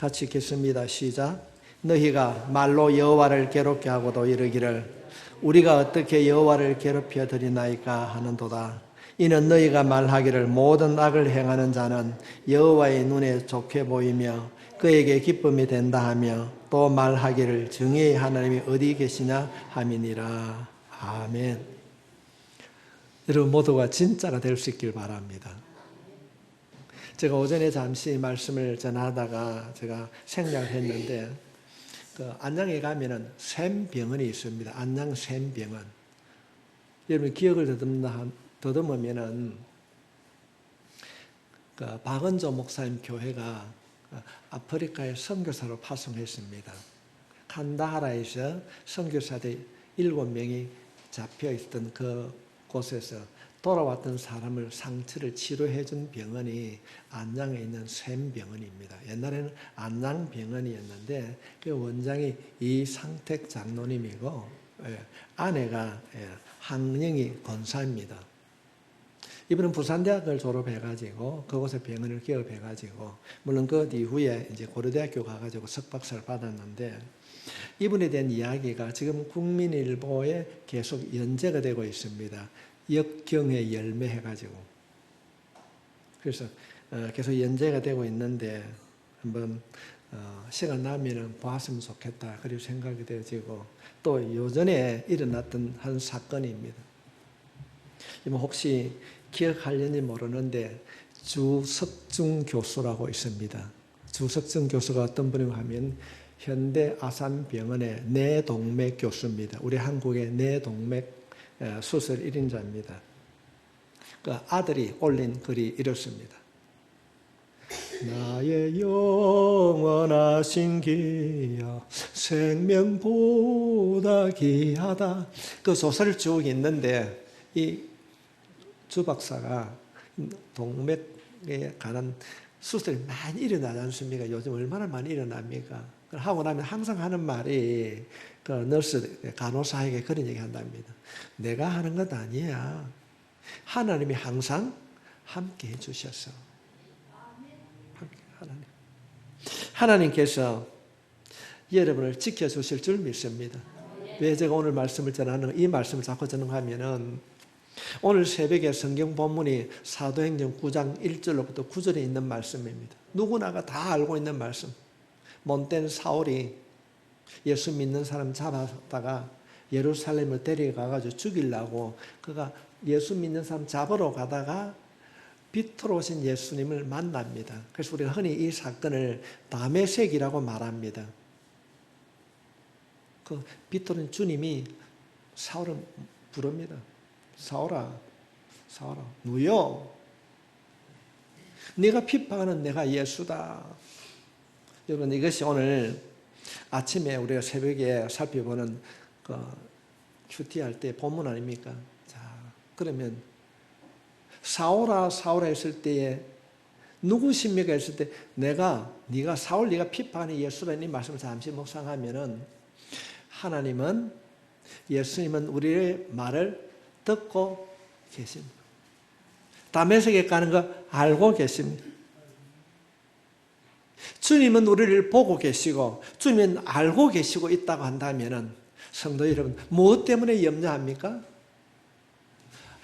같이 읽겠습니다. 시작. 너희가 말로 여호와를 괴롭게 하고도 이르기를 우리가 어떻게 여호와를 괴롭혀 드리나이까 하는도다. 이는 너희가 말하기를 모든 악을 행하는 자는 여호와의 눈에 좋게 보이며 그에게 기쁨이 된다 하며 또 말하기를 정의의 하나님이 어디 계시냐 함이니라. 아멘. 여러분 모두가 진짜가 될 수 있길 바랍니다. 제가 오전에 잠시 말씀을 전하다가 제가 생략을 했는데 그 안양에 가면은 샘병원이 있습니다. 안양 샘병원. 여러분 기억을 더듬으면은 그 박은조 목사님 교회가 아프리카에 선교사로 파송했습니다. 칸다하라에서 선교사들 7명이 잡혀 있던 그 곳에서 돌아왔던 사람을 상처를 치료해 준 병원이 안양에 있는 샘병원입니다. 옛날에는 안양병원이었는데 그 원장이 이상택 장로님이고 아내가 항영이 권사입니다. 이분은 부산대학을 졸업해가지고 그곳에 병원을 개업해가지고 물론 그 이후에 이제 고려대학교 가가지고 석박사를 받았는데 이분에 대한 이야기가 지금 국민일보에 계속 연재가 되고 있습니다. 역경의 열매 해가지고 그래서 계속 연재가 되고 있는데 한번 시간 나면은 보았으면 좋겠다 그리고 생각이 되어지고 또 요전에 일어났던 한 사건입니다. 혹시 기억하려니 모르는데 주석중 교수라고 있습니다. 주석중 교수가 어떤 분이냐 하면 현대 아산병원의 뇌동맥 교수입니다. 우리 한국의 뇌동맥 수술 1인자입니다. 그 아들이 올린 글이 이렇습니다. 나의 영원하신 기야 생명보다 귀하다. 그 소설을 쭉 있는데 이 주 박사가 동맥에 관한 수술이 많이 일어나지 않습니까? 요즘 얼마나 많이 일어납니까? 하고 나면 항상 하는 말이 그 너스 간호사에게 그런 얘기 한답니다. 내가 하는 것 아니야. 하나님이 항상 함께 해주셔서. 하나님께서 여러분을 지켜주실 줄 믿습니다. 왜 제가 오늘 말씀을 전하는 이 말씀을 자꾸 전하면은 오늘 새벽에 성경 본문이 사도행전 9장 1절로부터 9절에 있는 말씀입니다. 누구나가 다 알고 있는 말씀. 못된 사울이 예수 믿는 사람 잡았다가 예루살렘을 데려가가지고 죽이려고 그가 예수 믿는 사람 잡으러 가다가 빛으로 오신 예수님을 만납니다. 그래서 우리가 흔히 이 사건을 다메섹이라고 말합니다. 그 빛으로 오신 주님이 사울을 부릅니다. 사울아, 사울아, 누요. 네가 핍박하는 내가 예수다. 여러분 이것이 오늘 아침에 우리가 새벽에 살펴보는 그 큐티할 때 본문 아닙니까? 자, 그러면 사울아, 사울아 했을 때에 누구십니까 했을 때 네가 사울 네가 핍박하는 예수라는 이 말씀을 잠시 묵상하면은 하나님은 예수님은 우리의 말을 듣고 계십니다. 다메섹에 가는 거 알고 계십니다. 주님은 우리를 보고 계시고 주님은 알고 계시고 있다고 한다면 성도 여러분 무엇 때문에 염려합니까?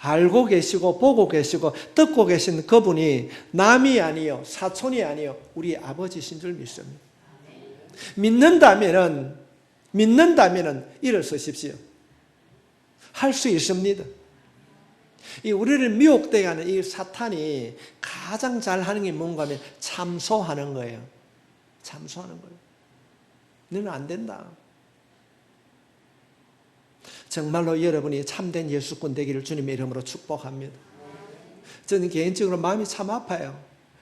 알고 계시고 보고 계시고 듣고 계신 그분이 남이 아니요 사촌이 아니요 우리 아버지신 줄 믿습니다. 믿는다면 일어서십시오. 할 수 있습니다. 이 우리를 미혹되게 하는 이 사탄이 가장 잘하는 게 뭔가 하면 참소하는 거예요. 참소하는 거예요. 너는 안 된다. 정말로 여러분이 참된 예수꾼 되기를 주님의 이름으로 축복합니다. 저는 개인적으로 마음이 참 아파요.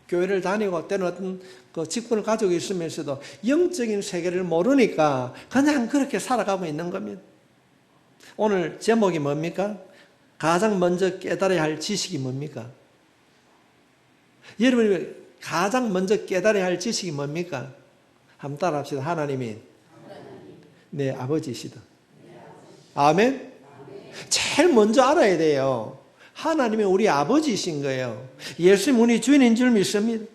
교회를 다니고 때는 어떤 그 직분을 가지고 있으면서도 영적인 세계를 모르니까 그냥 그렇게 살아가고 있는 겁니다. 오늘 제목이 뭡니까? 가장 먼저 깨달아야 할 지식이 뭡니까? 여러분이 가장 먼저 깨달아야 할 지식이 뭡니까? 한번 따라합시다. 하나님이 내 아버지시다. 아멘? 제일 먼저 알아야 돼요. 하나님이 우리 아버지이신 거예요. 예수님 우리 주인인 줄 믿습니다.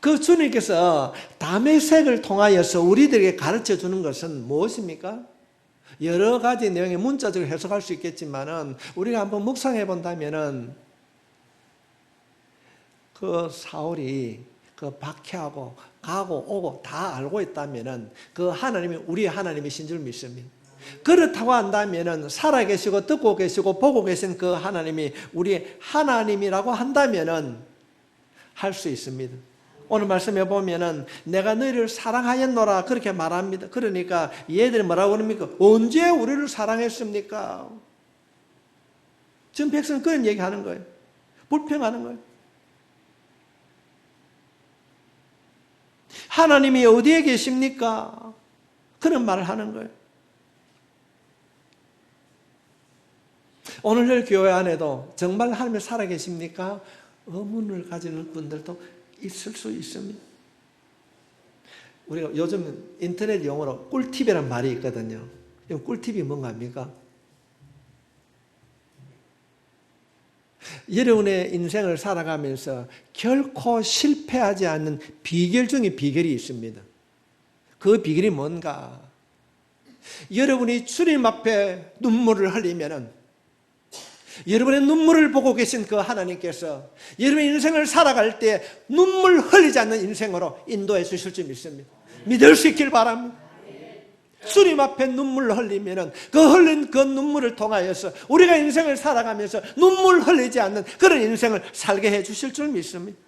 그 주님께서 다메섹을 통하여서 우리들에게 가르쳐 주는 것은 무엇입니까? 여러 가지 내용의 문자적으로 해석할 수 있겠지만은 우리가 한번 묵상해 본다면은 그 사울이 그 박해하고 가고 오고 다 알고 있다면은 그 하나님이 우리 하나님이신 줄 믿습니다. 그렇다고 한다면은 살아계시고 듣고 계시고 보고 계신 그 하나님이 우리 하나님이라고 한다면은 할 수 있습니다. 오늘 말씀해 보면은 내가 너희를 사랑하였노라 그렇게 말합니다. 그러니까 얘들이 뭐라고 그럽니까? 언제 우리를 사랑했습니까? 지금 백성은 그런 얘기하는 거예요. 불평하는 거예요. 하나님이 어디에 계십니까? 그런 말을 하는 거예요. 오늘날 교회 안에도 정말 하나님이 살아계십니까? 의문을 가지는 분들도 있을 수 있습니다. 우리가 요즘 인터넷 용어로 꿀팁이라는 말이 있거든요. 꿀팁이 뭔가 합니까? 여러분의 인생을 살아가면서 결코 실패하지 않는 비결 중에 비결이 있습니다. 그 비결이 뭔가? 여러분이 주님 앞에 눈물을 흘리면은 여러분의 눈물을 보고 계신 그 하나님께서 여러분의 인생을 살아갈 때 눈물 흘리지 않는 인생으로 인도해 주실 줄 믿습니다. 믿을 수 있길 바랍니다. 주님 앞에 눈물을 흘리면은 그 흘린 그 눈물을 통하여서 우리가 인생을 살아가면서 눈물 흘리지 않는 그런 인생을 살게 해 주실 줄 믿습니다.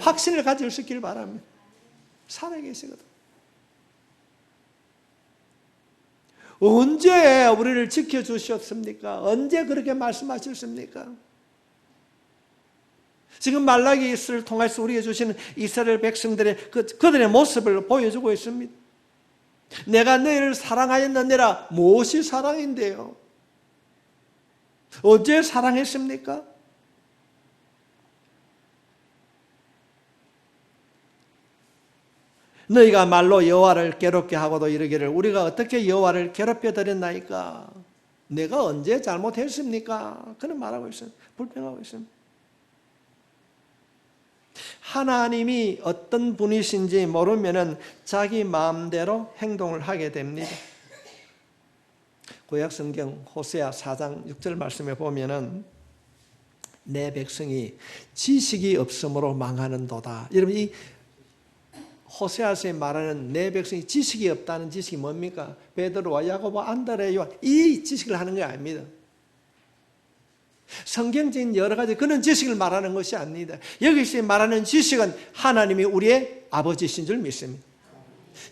확신을 가질 수 있길 바랍니다. 살아계시거든. 언제 우리를 지켜주셨습니까? 언제 그렇게 말씀하셨습니까? 지금 말라기를 통해서 우리에게 주시는 이스라엘 백성들의 그들의 모습을 보여주고 있습니다. 내가 너희를 사랑하였느니라. 무엇이 사랑인데요? 언제 사랑했습니까? 너희가 말로 여호와를 괴롭게 하고도 이르기를 우리가 어떻게 여호와를 괴롭혀 드렸나이까? 내가 언제 잘못했습니까? 그런 말하고 있어요. 불평하고 있습니다. 하나님이 어떤 분이신지 모르면은 자기 마음대로 행동을 하게 됩니다. 구약 성경 호세아 4장 6절 말씀에 보면은 내 백성이 지식이 없으므로 망하는도다. 여러분 이 호세아서에 말하는 내 백성이 지식이 없다는 지식이 뭡니까? 베드로와 야고보, 안드레와 이 지식을 하는 게 아닙니다. 성경적인 여러 가지 그런 지식을 말하는 것이 아닙니다. 여기서 말하는 지식은 하나님이 우리의 아버지신 줄 믿습니다.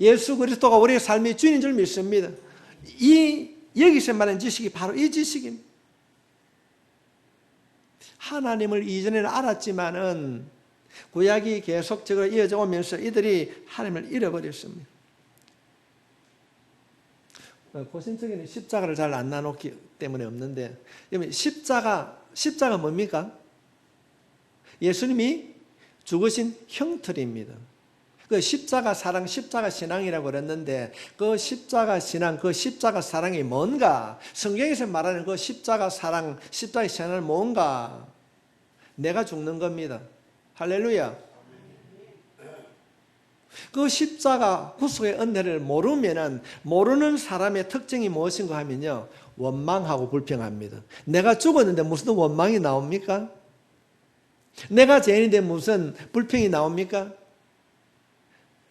예수 그리스도가 우리의 삶의 주인인 줄 믿습니다. 여기서 말하는 지식이 바로 이 지식입니다. 하나님을 이전에는 알았지만은 구약이 계속적으로 이어져 오면서 이들이 하나님을 잃어버렸습니다. 고신적인 십자가를 잘 안 나눴기 때문에 없는데 십자가 뭡니까? 예수님이 죽으신 형틀입니다. 그 십자가 사랑, 십자가 신앙이라고 그랬는데 그 십자가 신앙, 그 십자가 사랑이 뭔가? 성경에서 말하는 그 십자가 사랑, 십자가 신앙은 뭔가? 내가 죽는 겁니다. 할렐루야. 그 십자가 구속의 은혜를 모르는 사람의 특징이 무엇인가 하면요, 원망하고 불평합니다. 내가 죽었는데 무슨 원망이 나옵니까? 내가 죄인인데 무슨 불평이 나옵니까?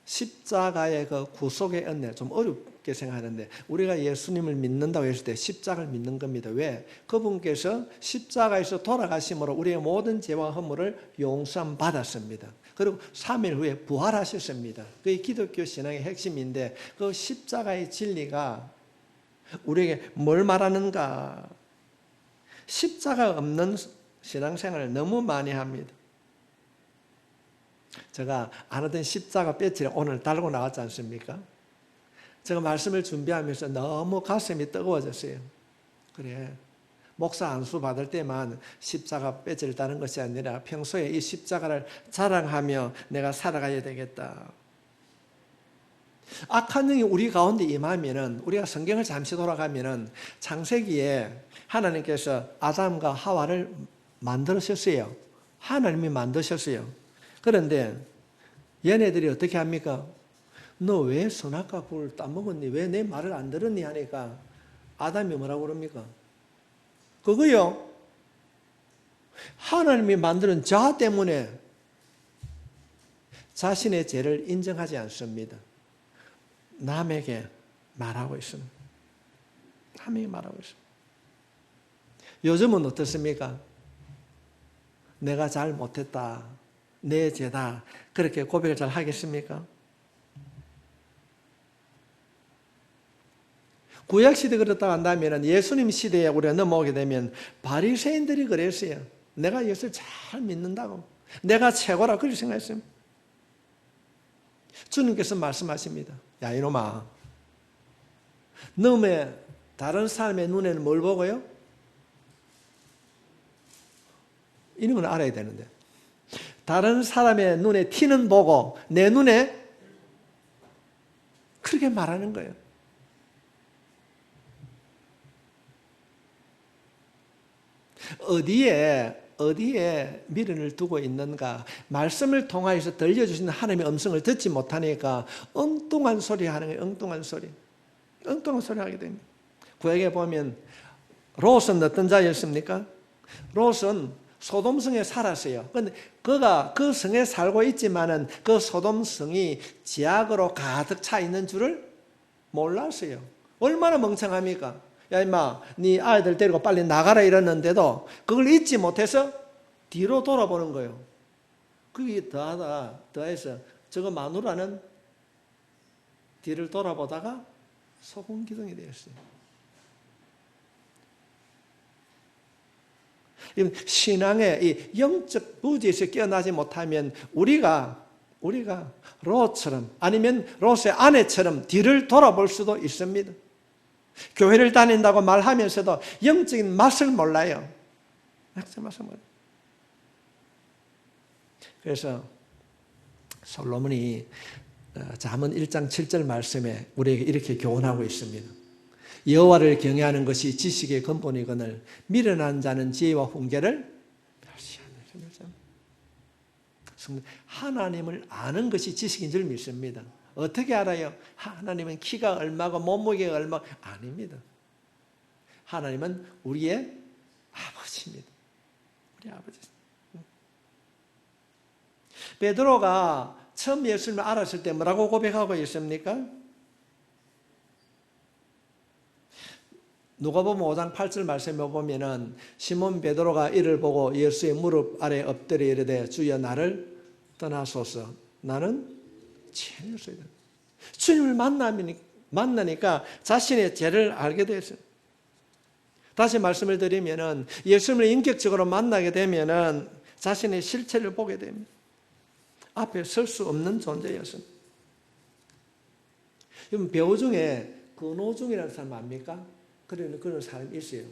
십자가의 그 구속의 은혜, 좀 어렵게 생각하는데 우리가 예수님을 믿는다고 했을 때 십자가를 믿는 겁니다. 왜? 그분께서 십자가에서 돌아가심으로 우리의 모든 죄와 허물을 용서함 받았습니다. 그리고 3일 후에 부활하셨습니다. 그게 기독교 신앙의 핵심인데 그 십자가의 진리가 우리에게 뭘 말하는가? 십자가 없는 신앙생활을 너무 많이 합니다. 제가 안 하던 십자가 배지를 오늘 달고 나왔지 않습니까? 제가 말씀을 준비하면서 너무 가슴이 뜨거워졌어요. 그래, 목사 안수 받을 때만 십자가 배지를 다는 것이 아니라 평소에 이 십자가를 자랑하며 내가 살아가야 되겠다. 악한 영이 우리 가운데 임하면은, 우리가 성경을 잠시 돌아가면은 창세기에 하나님께서 아담과 하와를 만들으셨어요. 하나님이 만드셨어요. 그런데 얘네들이 어떻게 합니까? 너 왜 선악과 꿀을 따먹었니? 왜 내 말을 안 들었니? 하니까 아담이 뭐라고 그럽니까? 그거요. 하나님이 만드는 자아 때문에 자신의 죄를 인정하지 않습니다. 남에게 말하고 있습니다. 남에게 말하고 있습니다. 요즘은 어떻습니까? 내가 잘 못했다. 내 죄다. 그렇게 고백을 잘 하겠습니까? 구약시대 그렇다고 한다면 예수님 시대에 우리가 넘어오게 되면 바리새인들이 그랬어요. 내가 예수를 잘 믿는다고. 내가 최고라 그렇게 생각했습니다. 주님께서 말씀하십니다. 야 이놈아, 너의 다른 사람의 눈에는 뭘 보고요? 이런 건 알아야 되는데 다른 사람의 눈에 티는 보고 내 눈에 그렇게 말하는 거예요. 어디에 미련을 두고 있는가? 말씀을 통하여서 들려주시는 하나님의 음성을 듣지 못하니까 엉뚱한 소리 하는 거예요. 엉뚱한 소리 하게 됩니다. 구약에 보면 롯은 어떤 자였습니까? 롯은 소돔성에 살았어요. 그런데 그가 그 성에 살고 있지만은 그 소돔성이 죄악으로 가득 차 있는 줄을 몰랐어요. 얼마나 멍청합니까? 야 임마, 네 아이들 데리고 빨리 나가라 이랬는데도 그걸 잊지 못해서 뒤로 돌아보는 거예요. 그게 더해서 저거 마누라는 뒤를 돌아보다가 소금기둥이 되었어요. 신앙의 이 영적 부지에서 깨어나지 못하면 우리가 롯처럼 아니면 롯의 아내처럼 뒤를 돌아볼 수도 있습니다. 교회를 다닌다고 말하면서도 영적인 맛을 몰라요. 그래서 솔로몬이 잠언 1장 7절 말씀에 우리에게 이렇게 교훈하고 있습니다. 여호와를 경외하는 것이 지식의 근본이거늘 미련한 자는 지혜와 훈계를 멸시하는. 하나님을 아는 것이 지식인 줄 믿습니다. 어떻게 알아요? 하나님은 키가 얼마고 몸무게가 얼마고 아닙니다. 하나님은 우리의 아버지입니다. 우리 아버지. 베드로가 처음 예수님을 알았을 때 뭐라고 고백하고 있습니까? 누가복음 5장 8절 말씀에 보면은 시몬 베드로가 이를 보고 예수의 무릎 아래 엎드려 이르되 주여 나를 떠나소서. 나는 죄인이었습니다. 주님을 만나니까 자신의 죄를 알게 됐어요. 다시 말씀을 드리면은 예수님을 인격적으로 만나게 되면은 자신의 실체를 보게 됩니다. 앞에 설 수 없는 존재였습니다. 여러분 배우 중에 근호중이라는 사람 압니까? 그런 사람이 있어요.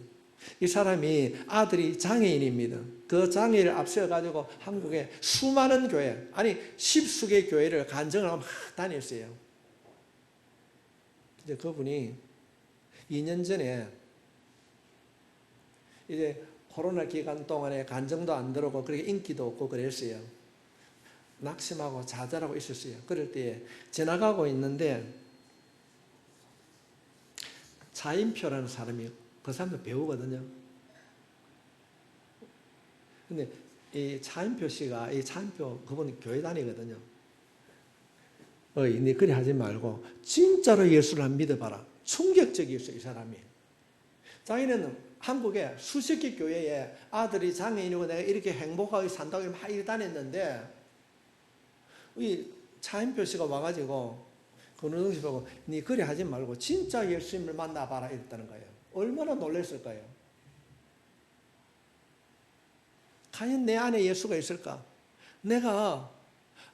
이 사람이 아들이 장애인입니다. 그 장애인을 앞세워가지고 한국에 수많은 교회, 아니 십수개 교회를 간증을 하고 막 다녔어요. 이제 그분이 2년 전에 이제 코로나 기간 동안에 간증도 안 들어오고 그렇게 인기도 없고 그랬어요. 낙심하고 좌절하고 있었어요. 그럴 때 지나가고 있는데 차인표라는 사람이 그 사람도 배우거든요. 근데 이 차인표 씨가 그분이 교회 다니거든요. 네 그리 하지 말고 진짜로 예수를 한번 믿어봐라. 충격적이었어요, 이 사람이. 자기는 한국에 수십 개 교회에 아들이 장애인이고 내가 이렇게 행복하게 산다고 막 이렇게 다녔는데 이 차인표 씨가 와가지고 권호동 씨 보고 네 그리 하지 말고 진짜 예수님을 만나봐라 이랬다는 거예요. 얼마나 놀랐을까요? 과연 내 안에 예수가 있을까? 내가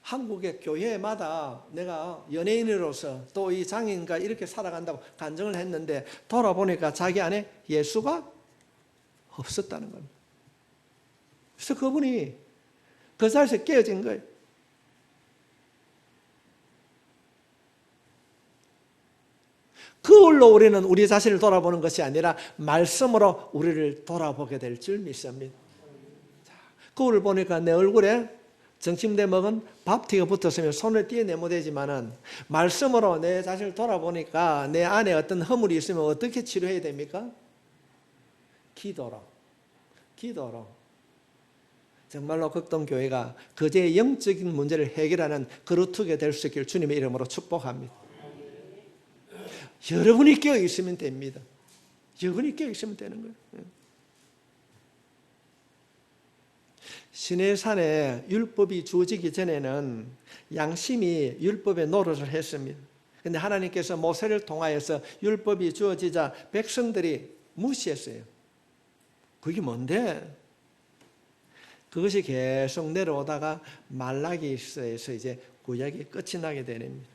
한국의 교회마다 내가 연예인으로서 또 이 장애인과 이렇게 살아간다고 간증을 했는데 돌아보니까 자기 안에 예수가 없었다는 겁니다. 그래서 그분이 그 자리에서 깨어진 거예요. 그걸로 우리는 우리 자신을 돌아보는 것이 아니라 말씀으로 우리를 돌아보게 될 줄 믿습니다. 그걸 보니까 내 얼굴에 정침대먹은 밥티가 붙었으면 손을 떼어내면 되지만은 말씀으로 내 자신을 돌아보니까 내 안에 어떤 허물이 있으면 어떻게 치료해야 됩니까? 기도로. 정말로 극동교회가 그제의 영적인 문제를 해결하는 그루트가 될 수 있기를 주님의 이름으로 축복합니다. 여러분이 깨어 있으면 됩니다. 여러분이 깨어 있으면 되는 거예요. 시내산에 율법이 주어지기 전에는 양심이 율법의 노릇을 했습니다. 그런데 하나님께서 모세를 통하여서 율법이 주어지자 백성들이 무시했어요. 그게 뭔데? 그것이 계속 내려오다가 말라기서에서 이제 구약이 끝이 나게 되랍니다.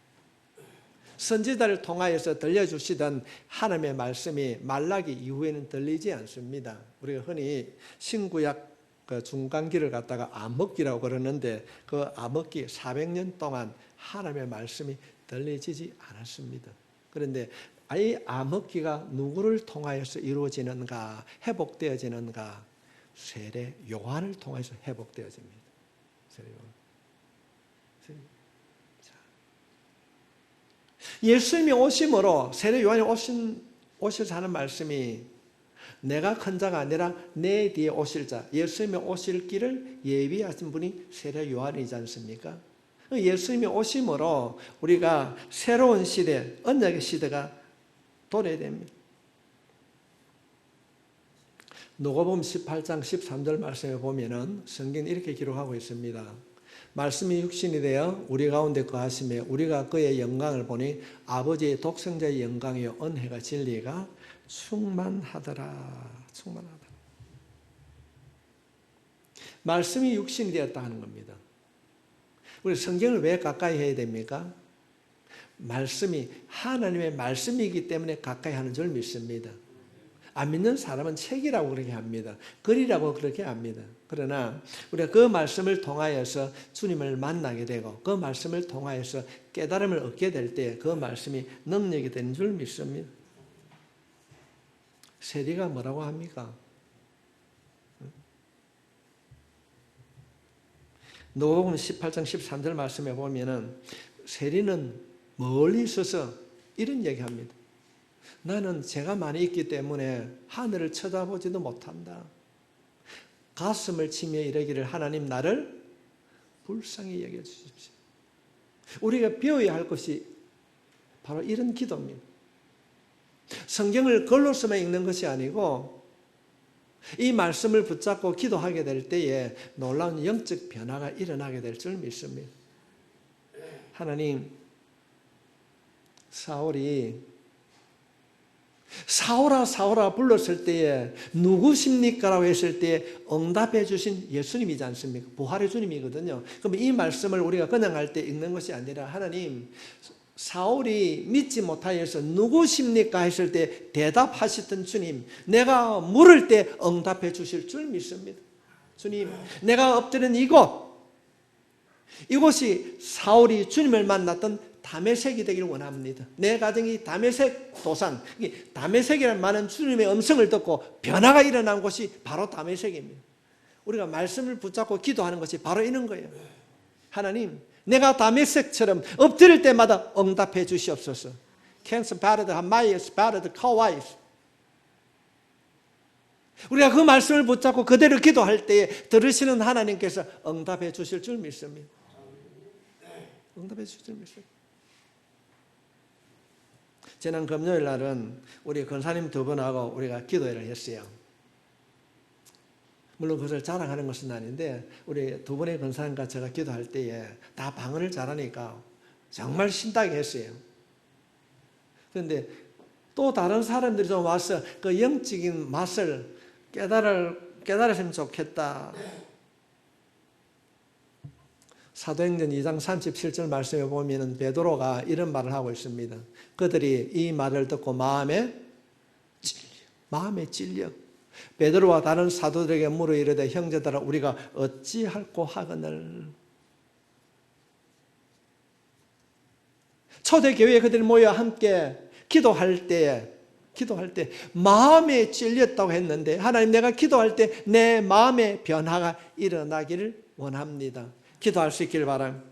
선지자를 통하여서 들려주시던 하나님의 말씀이 말라기 이후에는 들리지 않습니다. 우리가 흔히 신구약 그 중간기를 갖다가 암흑기라고 그러는데 그 암흑기 400년 동안 하나님의 말씀이 들려지지 않았습니다. 그런데 이 암흑기가 누구를 통하여서 이루어지는가, 회복되어지는가? 세례 요한을 통해서 회복되어집니다. 세례 요한. 예수님이 오심으로 세례 요한이 오셔서 하는 말씀이 내가 큰 자가 아니라 내 뒤에 오실 자, 예수님이 오실 길을 예비하신 분이 세례 요한이지 않습니까? 예수님이 오심으로 우리가 새로운 시대, 언약의 시대가 도래해야 됩니다. 누가복음 18장 13절 말씀에 보면은 성경이 이렇게 기록하고 있습니다. 말씀이 육신이 되어 우리 가운데 거하심에 우리가 그의 영광을 보니 아버지의 독생자의 영광이요 은혜가 진리가 충만하더라. 말씀이 육신이 되었다 하는 겁니다. 우리 성경을 왜 가까이 해야 됩니까? 말씀이 하나님의 말씀이기 때문에 가까이 하는 줄 믿습니다. 안 믿는 사람은 책이라고 그렇게 합니다. 글이라고 그렇게 합니다. 그러나 우리가 그 말씀을 통하여서 주님을 만나게 되고 그 말씀을 통하여서 깨달음을 얻게 될 때 그 말씀이 능력이 되는 줄 믿습니다. 세리가 뭐라고 합니까? 누가복음 18장 13절 말씀에 보면은 세리는 멀리 있어서 이런 얘기합니다. 나는 죄가 많이 있기 때문에 하늘을 쳐다보지도 못한다. 가슴을 치며 이르기를 하나님 나를 불쌍히 여겨주십시오. 우리가 배워야 할 것이 바로 이런 기도입니다. 성경을 글로서만 읽는 것이 아니고 이 말씀을 붙잡고 기도하게 될 때에 놀라운 영적 변화가 일어나게 될 줄 믿습니다. 하나님, 사울아 불렀을 때에 누구십니까? 라고 했을 때에 응답해 주신 예수님이지 않습니까? 부활의 주님이거든요. 그럼 이 말씀을 우리가 그냥 할 때 읽는 것이 아니라 하나님, 사울이 믿지 못하여서 누구십니까? 했을 때 대답하셨던 주님, 내가 물을 때 응답해 주실 줄 믿습니다. 주님, 내가 엎드린 이곳이 사울이 주님을 만났던 다메섹이 되기를 원합니다. 내 가정이 다메섹 도산, 다메섹이라는 말은 주님의 음성을 듣고 변화가 일어난 곳이 바로 다메섹입니다. 우리가 말씀을 붙잡고 기도하는 것이 바로 이런 거예요. 하나님, 내가 다메섹처럼 엎드릴 때마다 응답해 주시옵소서. 캔스 바르드 하마이스 바르드 카와이스. 우리가 그 말씀을 붙잡고 그대로 기도할 때에 들으시는 하나님께서 응답해 주실 줄 믿습니다. 응답해 주실 줄 믿습니다. 지난 금요일 날은 우리 권사님 두 분하고 우리가 기도회를 했어요. 물론 그것을 자랑하는 것은 아닌데 우리 두 분의 권사님과 제가 기도할 때에 다 방언을 잘하니까 정말 신나게 했어요. 그런데 또 다른 사람들이 좀 와서 그 영적인 맛을 깨달았으면 좋겠다. 사도행전 2장 37절 말씀에 보면 베드로가 이런 말을 하고 있습니다. 그들이 이 말을 듣고 마음에 찔려. 베드로와 다른 사도들에게 물어 이르되 형제들아 우리가 어찌할꼬 하거늘. 초대교회에 그들이 모여 함께 기도할 때 마음에 찔렸다고 했는데 하나님 내가 기도할 때 내 마음의 변화가 일어나기를 원합니다. 기도할 수 있길 바랍니다.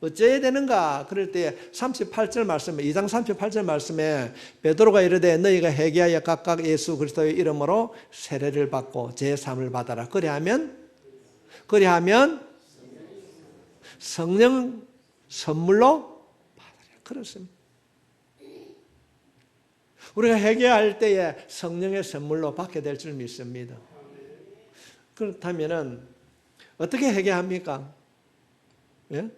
어째야 되는가? 그럴 때 38절 말씀에 2장 38절 말씀에 베드로가 이르되 너희가 회개하여 각각 예수 그리스도의 이름으로 세례를 받고 제3을 받아라. 그리하면 성령 선물로 받으라. 그렇습니다. 우리가 회개할 때에 성령의 선물로 받게 될 줄 믿습니다. 그렇다면 어떻게 회개합니까? 예?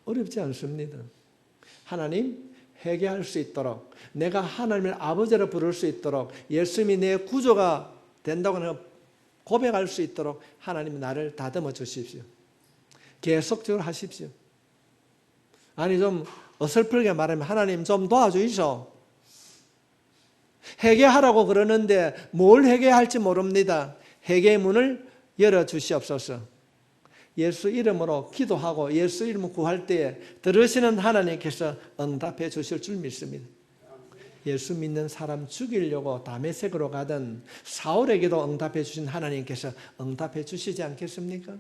어렵지 않습니다. 하나님, 회개할 수 있도록, 내가 하나님을 아버지로 부를 수 있도록, 예수님이 내 구조가 된다고 고백할 수 있도록 하나님 나를 다듬어 주십시오. 계속적으로 하십시오. 아니 좀 어설프게 말하면 하나님 좀 도와주이소. 회개하라고 그러는데 뭘 회개할지 모릅니다. 회개의 문을 열어주시옵소서. 예수 이름으로 기도하고 예수 이름으로 구할 때에 들으시는 하나님께서 응답해 주실 줄 믿습니다. 예수 믿는 사람 죽이려고 다메섹으로 가던 사울에게도 응답해 주신 하나님께서 응답해 주시지 않겠습니까?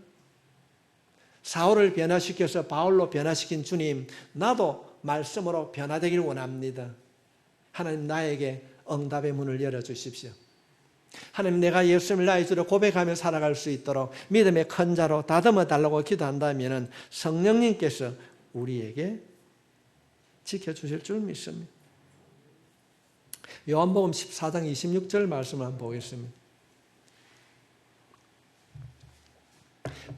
사울을 변화시켜서 바울로 변화시킨 주님, 나도 말씀으로 변화되길 원합니다. 하나님 나에게 응답의 문을 열어주십시오. 하나님, 내가 예수님을 나의 주로 고백하며 살아갈 수 있도록 믿음의 큰 자로 다듬어 달라고 기도한다면 성령님께서 우리에게 지켜주실 줄 믿습니다. 요한복음 14장 26절 말씀을 한번 보겠습니다.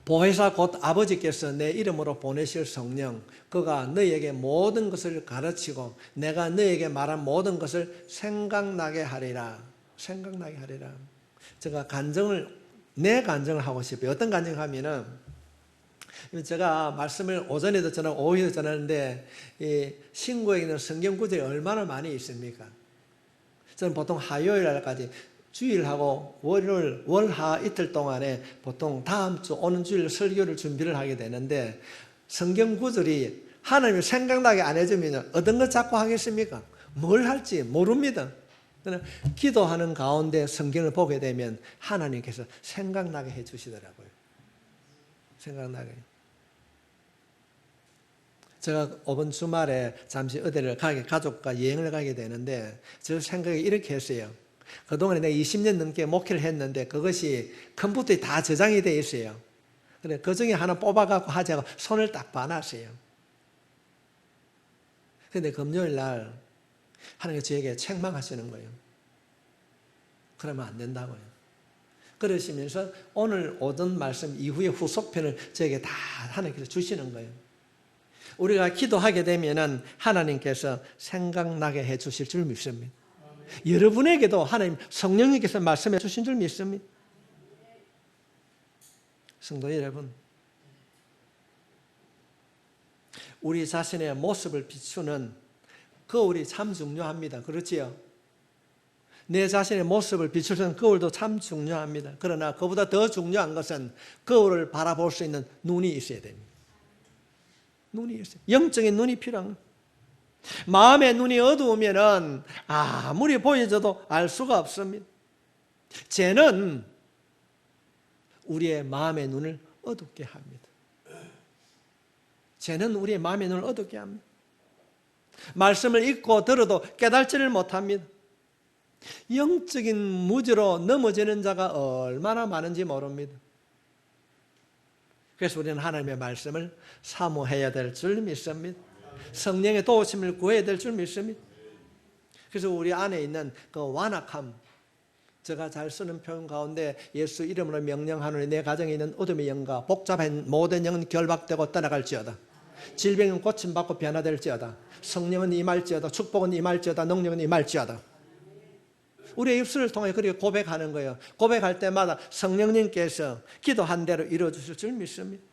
보혜사 곧 아버지께서 내 이름으로 보내실 성령, 그가 너희에게 모든 것을 가르치고 내가 너희에게 말한 모든 것을 생각나게 하리라. 생각나게 하리라. 제가 내 간증을 하고 싶어요. 어떤 간증을 하면은, 제가 말씀을 오전에도 전하고 오후에도 전하는데, 이 신구에게는 성경 구절이 얼마나 많이 있습니까? 저는 보통 화요일 날까지 주일하고 월요일, 월하 이틀 동안에 보통 다음 주 오는 주일 설교를 준비를 하게 되는데, 성경 구절이 하나님이 생각나게 안 해주면 어떤 것 자꾸 하겠습니까? 뭘 할지 모릅니다. 그러나 기도하는 가운데 성경을 보게 되면 하나님께서 생각나게 해주시더라고요. 생각나게. 제가 이번 주말에 잠시 어디를 가족과 여행을 가게 되는데 저 생각이 이렇게 했어요. 그동안에 내가 20년 넘게 목회를 했는데 그것이 컴퓨터에 다 저장이 되어 있어요. 그래, 그 중에 하나 뽑아갖고 하자고 손을 딱 봐놨어요. 그런데 금요일 날 하나님께서 저에게 책망하시는 거예요. 그러면 안 된다고요. 그러시면서 오늘 오던 말씀 이후의 후속편을 저에게 다 하나님께서 주시는 거예요. 우리가 기도하게 되면은 하나님께서 생각나게 해 주실 줄 믿습니다. 여러분에게도 하나님 성령님께서 말씀해 주신 줄 믿습니다. 성도 여러분, 우리 자신의 모습을 비추는 거울이 참 중요합니다. 그렇지요? 내 자신의 모습을 비추는 거울도 참 중요합니다. 그러나 그보다 더 중요한 것은 거울을 바라볼 수 있는 눈이 있어야 됩니다. 눈이 있어요. 영적인 눈이 필요한 거예요. 마음의 눈이 어두우면은 아무리 보여줘도 알 수가 없습니다. 죄는 우리의 마음의 눈을 어둡게 합니다. 죄는 우리의 마음의 눈을 어둡게 합니다. 말씀을 읽고 들어도 깨달지를 못합니다. 영적인 무지로 넘어지는 자가 얼마나 많은지 모릅니다. 그래서 우리는 하나님의 말씀을 사모해야 될 줄 믿습니다. 성령의 도우심을 구해야 될 줄 믿습니다. 그래서 우리 안에 있는 그 완악함, 제가 잘 쓰는 표현 가운데 예수 이름으로 명령하노니 내 가정에 있는 어둠의 영과 복잡한 모든 영은 결박되고 떠나갈지어다. 질병은 고침받고 변화될지어다. 성령은 임할지어다. 축복은 임할지어다. 능력은 임할지어다. 우리의 입술을 통해 그렇게 고백하는 거예요. 고백할 때마다 성령님께서 기도한 대로 이루어주실 줄 믿습니다.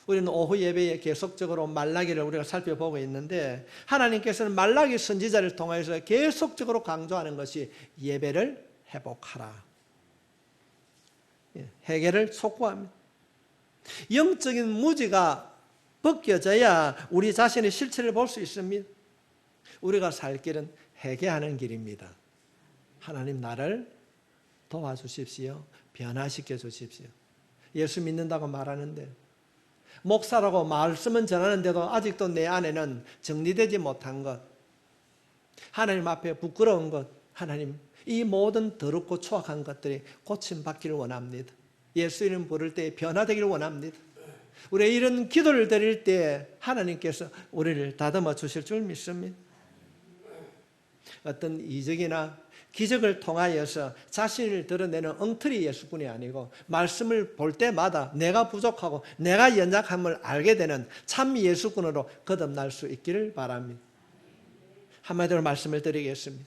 우리는 오후 예배에 계속적으로 말라기를 우리가 살펴보고 있는데 하나님께서는 말라기 선지자를 통해서 계속적으로 강조하는 것이 예배를 회복하라. 회개를 촉구합니다. 영적인 무지가 벗겨져야 우리 자신의 실체를 볼 수 있습니다. 우리가 살 길은 회개하는 길입니다. 하나님 나를 도와주십시오. 변화시켜 주십시오. 예수 믿는다고 말하는데, 목사라고 말씀은 전하는데도 아직도 내 안에는 정리되지 못한 것, 하나님 앞에 부끄러운 것, 하나님 이 모든 더럽고 추악한 것들이 고침받기를 원합니다. 예수 이름 부를 때 변화되기를 원합니다. 우리 이런 기도를 드릴 때 하나님께서 우리를 다듬어 주실 줄 믿습니다. 어떤 이적이나 기적을 통하여서 자신을 드러내는 엉터리 예수꾼이 아니고 말씀을 볼 때마다 내가 부족하고 내가 연약함을 알게 되는 참 예수꾼으로 거듭날 수 있기를 바랍니다. 한마디로 말씀을 드리겠습니다.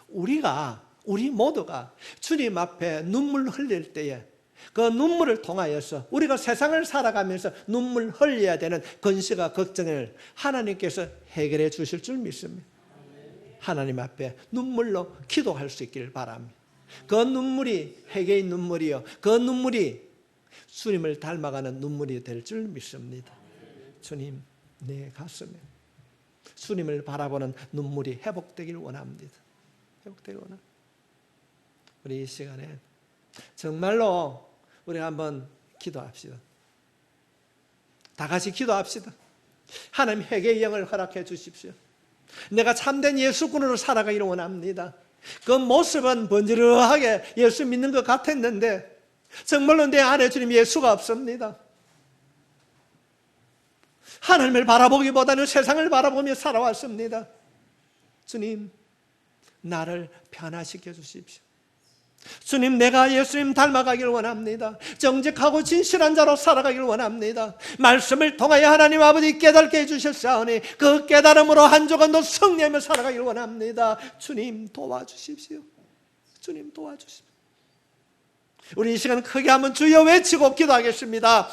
우리 모두가 주님 앞에 눈물 흘릴 때에 그 눈물을 통하여서 우리가 세상을 살아가면서 눈물 흘려야 되는 근심과 걱정을 하나님께서 해결해 주실 줄 믿습니다. 하나님 앞에 눈물로 기도할 수 있기를 바랍니다. 그 눈물이 회개의 눈물이요, 그 눈물이 주님을 닮아가는 눈물이 될 줄 믿습니다. 주님, 내 가슴에 주님을 바라보는 눈물이 회복되길 원합니다. 회복되길 원합니다. 우리 이 시간에 정말로 우리가 한번 기도합시다. 다 같이 기도합시다. 하나님 회개의 영을 허락해 주십시오. 내가 참된 예수꾼으로 살아가기를 원합니다. 그 모습은 번지르하게 예수 믿는 것 같았는데 정말로 내 안에 주님 예수가 없습니다. 하나님을 바라보기보다는 세상을 바라보며 살아왔습니다. 주님, 나를 변화시켜 주십시오. 주님, 내가 예수님 닮아가기를 원합니다. 정직하고 진실한 자로 살아가기를 원합니다. 말씀을 통하여 하나님 아버지 깨닫게 해주셨사오니 그 깨달음으로 한 주간도 승리하며 살아가기를 원합니다. 주님, 도와주십시오. 주님, 도와주십시오. 우리 이 시간 크게 한번 주여 외치고 기도하겠습니다.